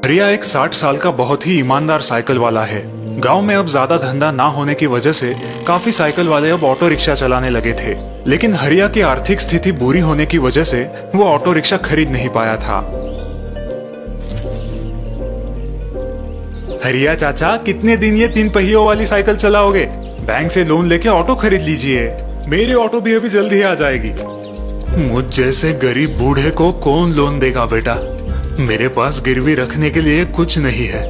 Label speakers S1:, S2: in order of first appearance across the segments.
S1: हरिया एक 60 साल का बहुत ही ईमानदार साइकिल वाला है। गांव में अब ज्यादा धंधा ना होने की वजह से काफी साइकिल वाले अब ऑटो रिक्शा चलाने लगे थे, लेकिन हरिया की आर्थिक स्थिति बुरी होने की वजह से वो ऑटो रिक्शा खरीद नहीं पाया था। हरिया चाचा, कितने दिन ये 3 पहियों वाली साइकिल चलाओगे? बैंक से लोन लेके ऑटो खरीद लीजिए, मेरी ऑटो भी अभी जल्द ही आ जाएगी। मुझ जैसे गरीब बूढ़े को कौन लोन देगा बेटा? मेरे पास गिरवी रखने के लिए कुछ नहीं है,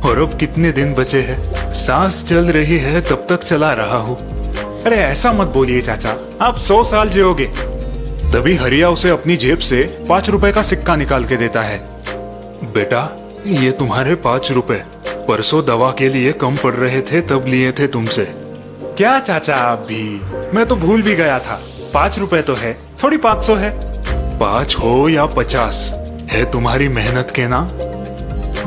S1: और अब कितने दिन बचे हैं? सांस चल रही है तब तक चला रहा हूँ। अरे ऐसा मत बोलिए चाचा, आप 100 साल जियोगे। तभी हरिया उसे अपनी जेब से 5 रुपए का सिक्का निकाल के देता है। बेटा, ये तुम्हारे 5 रुपए परसों दवा के लिए कम पड़ रहे थे, तब लिए थे तुमसे। क्या चाचा, आप भी? मैं तो भूल भी गया था। 5 रुपए तो है, थोड़ी 500 है। 5 हो या 50, है तुम्हारी मेहनत के ना।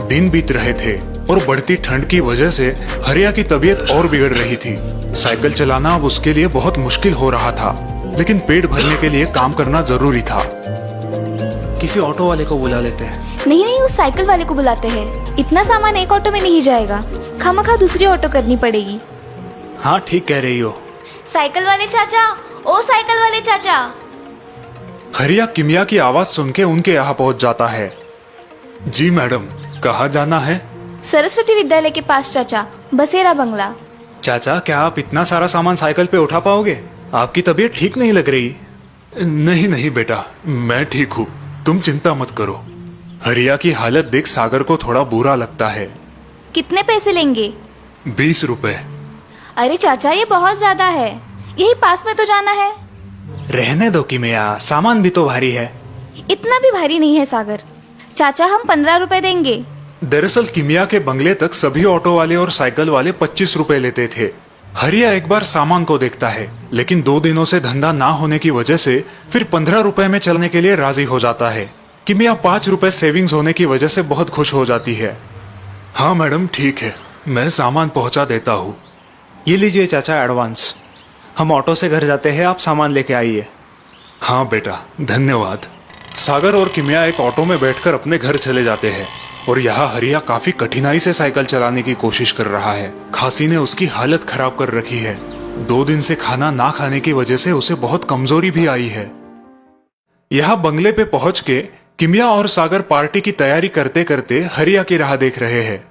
S1: दिन बीत रहे थे और बढ़ती ठंड की वजह से हरिया की तबीयत और बिगड़ रही थी। साइकिल चलाना अब उसके लिए बहुत मुश्किल हो रहा था, लेकिन पेट भरने के लिए काम करना जरूरी था।
S2: किसी ऑटो वाले को बुला लेते हैं।
S3: नहीं नहीं, उस साइकिल वाले को बुलाते हैं। इतना सामान एक ऑटो में नहीं जाएगा, खामखा दूसरी ऑटो करनी पड़ेगी।
S2: हाँ ठीक कह रही हो।
S3: साइकिल वाले चाचा, ओ साइकिल वाले चाचा।
S1: हरिया किमिया की आवाज सुन के उनके यहाँ पहुँच जाता है। जी मैडम, कहाँ जाना है?
S3: सरस्वती विद्यालय के पास चाचा, बसेरा बंगला।
S2: चाचा, क्या आप इतना सारा सामान साइकिल पे उठा पाओगे? आपकी तबीयत ठीक नहीं लग रही।
S1: नहीं नहीं बेटा, मैं ठीक हूँ, तुम चिंता मत करो। हरिया की हालत देख सागर को थोड़ा बुरा लगता है।
S3: कितने पैसे लेंगे?
S1: 20 रुपए।
S3: अरे चाचा, ये बहुत ज्यादा है, यही पास में तो जाना है।
S2: रहने दो किमिया, सामान भी तो भारी है।
S3: इतना भी भारी नहीं है सागर चाचा, हम 15 रुपए देंगे।
S1: दरअसल किमिया के बंगले तक सभी ऑटो वाले और साइकिल वाले 25 रुपए लेते थे। हरिया एक बार सामान को देखता है, लेकिन 2 दिनों से धंधा ना होने की वजह से फिर 15 रुपए में चलने के लिए राजी हो जाता है। किमिया 5 रुपए सेविंग्स होने की वजह से बहुत खुश हो जाती है। हाँ मैडम, ठीक है, मैं सामान पहुंचा देता हूँ।
S2: ये लीजिए चाचा एडवांस। हम ऑटो से घर जाते हैं, आप सामान लेके आइए।
S1: हाँ बेटा, धन्यवाद। सागर और किमिया एक ऑटो में बैठकर अपने घर चले जाते हैं, और यहाँ हरिया काफी कठिनाई से साइकिल चलाने की कोशिश कर रहा है। खांसी ने उसकी हालत खराब कर रखी है। 2 दिन से खाना ना खाने की वजह से उसे बहुत कमजोरी भी आई है। यहाँ बंगले पे पहुंच के किमिया और सागर पार्टी की तैयारी करते करते हरिया की राह देख रहे हैं।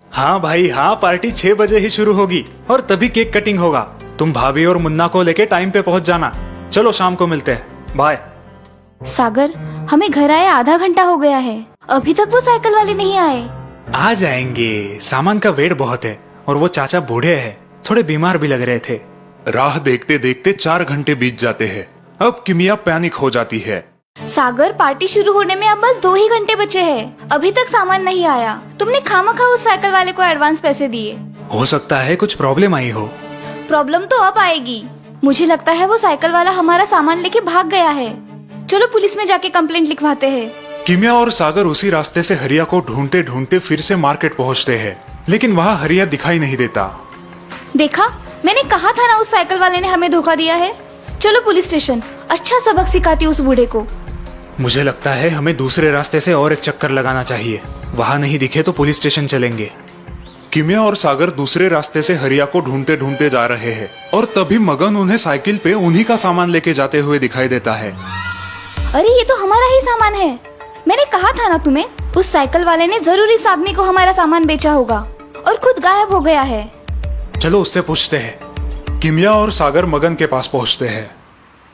S2: हाँ भाई हाँ, पार्टी 6 बजे ही शुरू होगी और तभी केक कटिंग होगा। तुम भाभी और मुन्ना को लेके टाइम पे पहुंच जाना। चलो शाम को मिलते हैं, बाय।
S3: सागर, हमें घर आए आधा घंटा हो गया है, अभी तक वो साइकिल वाले नहीं आए।
S2: आ जाएंगे, सामान का वेट बहुत है और वो चाचा बूढ़े हैं, थोड़े बीमार भी लग रहे थे।
S1: राह देखते देखते 4 घंटे बीत जाते हैं। अब किमिया पैनिक हो जाती है।
S3: सागर, पार्टी शुरू होने में अब बस 2 ही घंटे बचे हैं, अभी तक सामान नहीं आया। तुमने खामखा उस साइकिल वाले को एडवांस पैसे दिए।
S2: हो सकता है कुछ प्रॉब्लम आई हो।
S3: प्रॉब्लम तो अब आएगी। मुझे लगता है वो साइकिल वाला हमारा सामान लेके भाग गया है। चलो पुलिस में जाके कंप्लेंट लिखवाते हैं।
S1: किमिया और सागर उसी रास्ते से हरिया को ढूंढते ढूंढते फिर से मार्केट पहुंचते हैं, लेकिन वहाँ हरिया दिखाई नहीं देता।
S3: देखा, मैंने कहा था ना, उस साइकिल वाले ने हमें धोखा दिया है। चलो पुलिस स्टेशन, अच्छा सबक सिखाती उस बूढ़े को।
S2: मुझे लगता है हमें दूसरे रास्ते से और एक चक्कर लगाना चाहिए। वहाँ नहीं दिखे तो पुलिस स्टेशन चलेंगे।
S1: किमिया और सागर दूसरे रास्ते से हरिया को ढूंढते ढूंढते जा रहे हैं, और तभी मगन उन्हें साइकिल पे उन्हीं का सामान लेके जाते हुए दिखाई देता है।
S3: अरे ये तो हमारा ही सामान है। मैंने कहा था ना तुम्हें, उस साइकिल वाले ने जरूर इस आदमी को हमारा सामान बेचा होगा और खुद गायब हो गया है।
S2: चलो उससे पूछते हैं।
S1: किमिया और सागर मगन के पास पहुंचते हैं।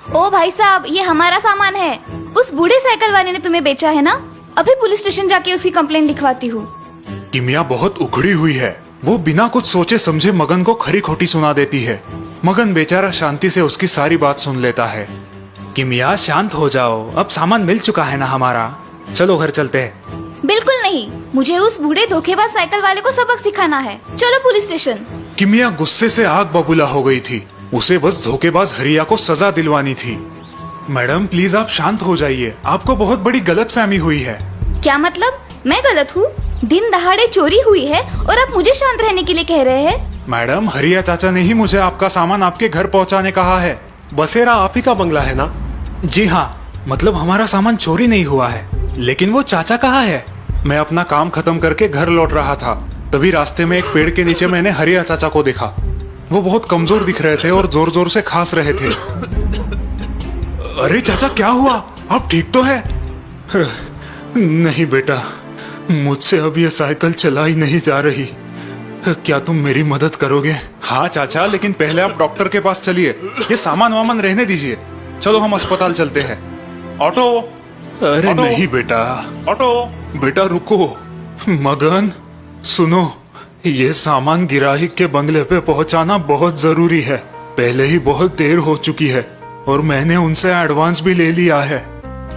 S3: ओ भाई साहब, ये हमारा सामान है, उस बूढ़े साइकिल वाले ने तुम्हें बेचा है ना। अभी पुलिस स्टेशन जाके उसकी कंप्लेंट लिखवाती हूँ।
S1: किमिया बहुत उखड़ी हुई है। वो बिना कुछ सोचे समझे मगन को खरी खोटी सुना देती है। मगन बेचारा शांति से उसकी सारी बात सुन लेता है।
S2: किमिया शांत हो जाओ, अब सामान मिल चुका है ना हमारा। चलो घर चलते हैं।
S3: बिल्कुल नहीं, मुझे उस बूढ़े धोखेबाज साइकिल वाले को सबक सिखाना है। चलो पुलिस स्टेशन।
S1: किमिया गुस्से से आग बबूला हो गई थी। उसे बस धोखेबाज हरिया को सजा दिलवानी थी। मैडम प्लीज आप शांत हो जाइए, आपको बहुत बड़ी गलतफहमी हुई है।
S3: क्या मतलब? मैं गलत हूँ? दिन दहाड़े चोरी हुई है और आप मुझे शांत रहने के लिए कह रहे हैं?
S1: मैडम, हरिया चाचा ने ही मुझे आपका सामान आपके घर पहुंचाने कहा है।
S2: बसेरा आप ही का बंगला है ना? जी हाँ, मतलब हमारा सामान चोरी नहीं हुआ है, लेकिन वो चाचा कहाँ है?
S1: मैं अपना काम खत्म करके घर लौट रहा था, तभी रास्ते में एक पेड़ के नीचे मैंने हरिया चाचा को देखा। वो बहुत कमजोर दिख रहे थे और जोर जोर से खांस रहे थे। अरे चाचा, क्या हुआ? आप ठीक तो है? नहीं बेटा, मुझसे अब ये साइकिल चलाई नहीं जा रही। क्या तुम मेरी मदद करोगे?
S2: हाँ चाचा, लेकिन पहले आप डॉक्टर के पास चलिए। ये सामान वामान रहने दीजिए, चलो हम अस्पताल चलते हैं। ऑटो।
S1: अरे
S2: ऑटो।
S1: नहीं बेटा,
S2: ऑटो।
S1: बेटा रुको। मगन सुनो, ये सामान गिराही के बंगले पे पहुंचाना बहुत जरूरी है। पहले ही बहुत देर हो चुकी है और मैंने उनसे एडवांस भी ले लिया है।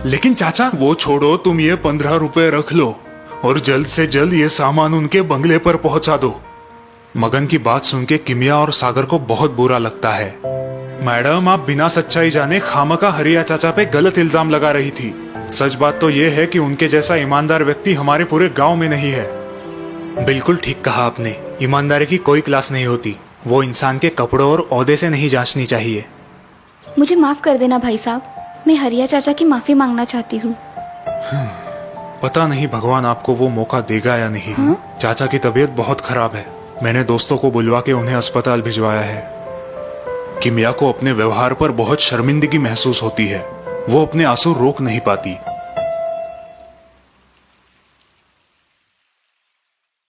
S2: लेकिन चाचा,
S1: वो छोड़ो, तुम ये 15 रुपए रख लो और जल्द से जल्द ये सामान उनके बंगले पर पहुंचा दो।
S2: मगन की बात सुन के किमिया और सागर को बहुत बुरा लगता है। मैडम, आप बिना सच्चाई जाने खामखा हरिया चाचा पे गलत इल्जाम लगा रही थी। सच बात तो ये है कि उनके जैसा ईमानदार व्यक्ति हमारे पूरे गांव में नहीं है। बिल्कुल ठीक कहा आपने, ईमानदारी की कोई क्लास नहीं होती, वो इंसान के कपड़ों और ओहदे से नहीं जांचनी चाहिए।
S3: मुझे माफ कर देना भाई साहब, मैं हरिया चाचा की माफी मांगना चाहती हूँ।
S1: पता नहीं भगवान आपको वो मौका देगा या नहीं। चाचा की तबीयत बहुत खराब है, मैंने दोस्तों को बुलवा के उन्हें अस्पताल भिजवाया है। किमिया को अपने व्यवहार पर बहुत शर्मिंदगी महसूस होती है, वो अपने आंसू रोक नहीं पाती।